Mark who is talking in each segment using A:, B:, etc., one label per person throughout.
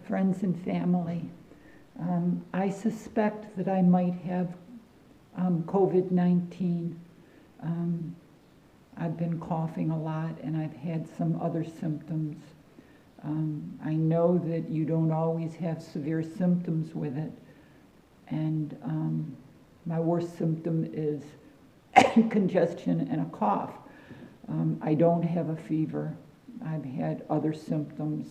A: friends and family. I suspect that I might have COVID-19. I've been coughing a lot and I've had some other symptoms. I know that you don't always have severe symptoms with it, and my worst symptom is congestion and a cough. I don't have a fever. I've had other symptoms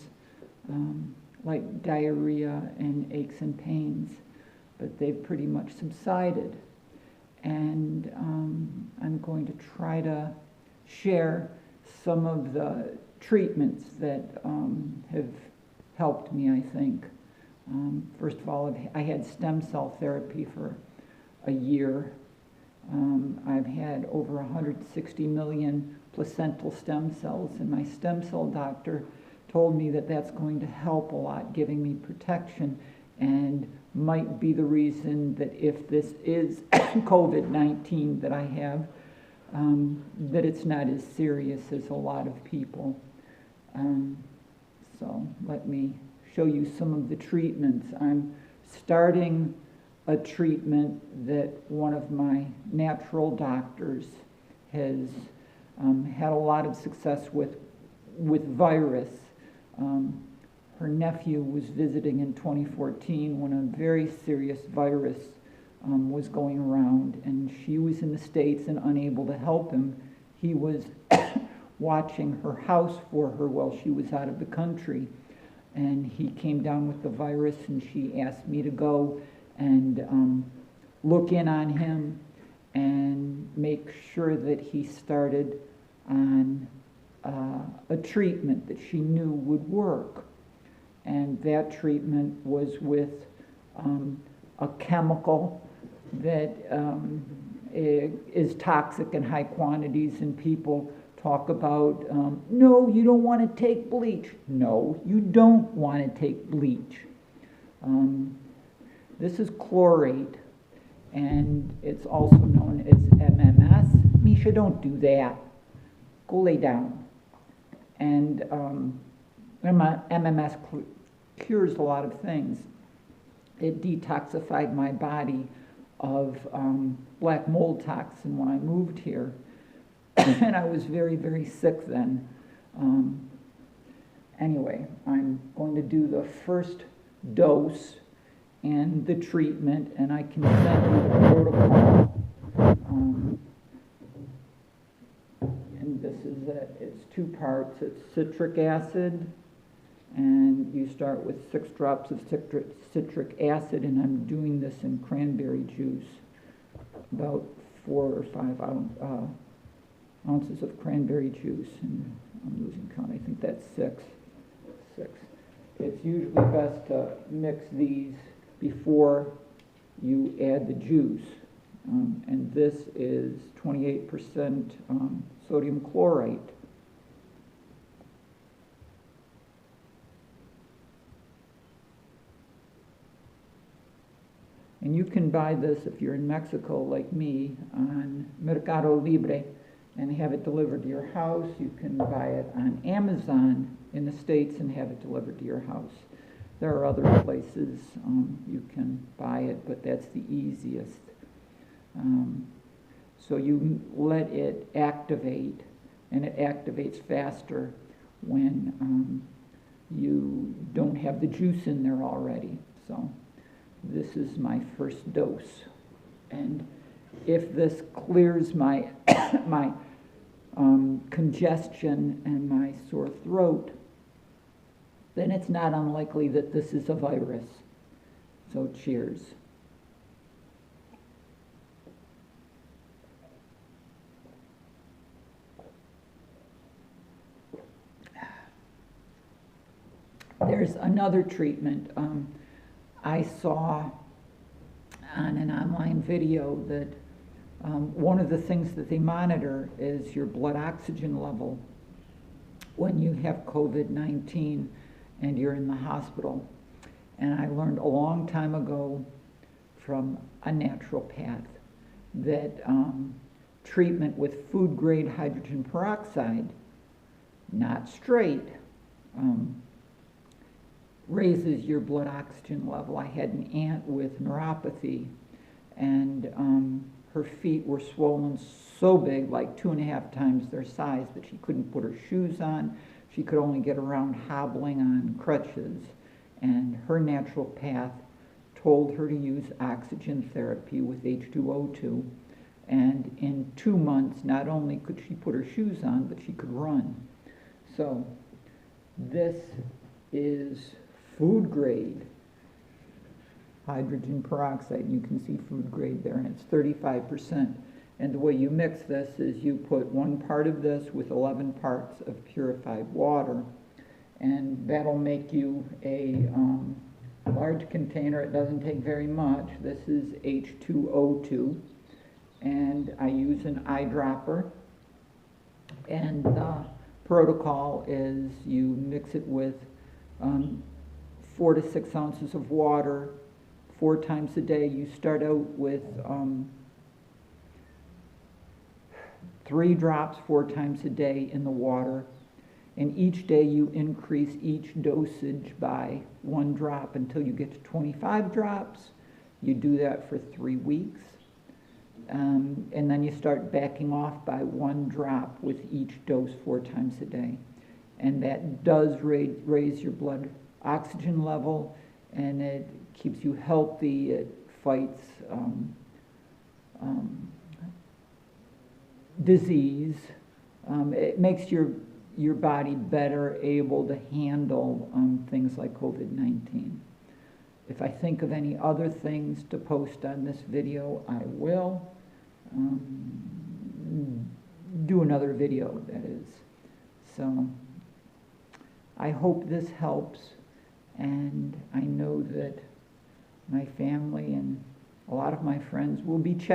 A: like diarrhea and aches and pains, but they've pretty much subsided. And I'm going to try to share some of the treatments that have helped me, I think. First of all, I had stem cell therapy for a year. I've had over 160 million placental stem cells, and my stem cell doctor told me that that's going to help a lot, giving me protection, and might be the reason that if this is COVID-19 that I have, that it's not as serious as a lot of people. So let me show you some of the treatments. I'm starting a treatment that one of my natural doctors has had a lot of success with virus. Her nephew was visiting in 2014 when a very serious virus was going around, and she was in the States and unable to help him. He was watching her house for her while she was out of the country, and he came down with the virus, and she asked me to go and look in on him and make sure that he started on a treatment that she knew would work. And that treatment was with a chemical that is toxic in high quantities, and people talk about, no, you don't want to take bleach. No, you don't want to take bleach. This is chlorate, and it's also known as MMS. Misha, don't do that. Go lay down. And MMS cures a lot of things. It detoxified my body of black mold toxin when I moved here. And I was very, very sick then. Anyway, I'm going to do the first dose and the treatment, and I can send you the protocol. And this is it. It's 2 parts. It's citric acid, and you start with 6 drops of citric acid, and I'm doing this in cranberry juice, about 4 or 5 ounces of cranberry juice, and I'm losing count. I think that's 6. It's usually best to mix these before you add the juice, and this is 28% sodium chlorate. And you can buy this, if you're in Mexico like me, on Mercado Libre and have it delivered to your house. You can buy it on Amazon in the States and have it delivered to your house. There are other places you can buy it, but that's the easiest. So you let it activate, and it activates faster when you don't have the juice in there already. So this is my first dose, and if this clears my my congestion and my sore throat, then it's not unlikely that this is a virus. So cheers. There's another treatment. I saw on an online video that one of the things that they monitor is your blood oxygen level when you have COVID-19 and you're in the hospital. And I learned a long time ago from a naturopath that treatment with food-grade hydrogen peroxide, not straight, raises your blood oxygen level. I had an aunt with neuropathy, and her feet were swollen so big, like 2.5 times their size, that she couldn't put her shoes on. She could only get around hobbling on crutches, and her natural path told her to use oxygen therapy with H2O2, and in 2 months, not only could she put her shoes on, but she could run. So this is food grade hydrogen peroxide. You can see food grade there, and it's 35%. And the way you mix this is you put 1 part of this with 11 parts of purified water, and that'll make you a large container. It doesn't take very much. This is H2O2, and I use an eyedropper, and the protocol is you mix it with 4 to 6 ounces of water 4 times a day. You start out with 3 drops 4 times a day in the water, and each day you increase each dosage by 1 drop until you get to 25 drops. You do that for 3 weeks, and then you start backing off by 1 drop with each dose 4 times a day. And that does raise your blood oxygen level, and it keeps you healthy. It fights disease. It makes your body better able to handle things like COVID-19. If I think of any other things to post on this video, I will do another video, that is. So I hope this helps, and I know that my family and a lot of my friends will be checking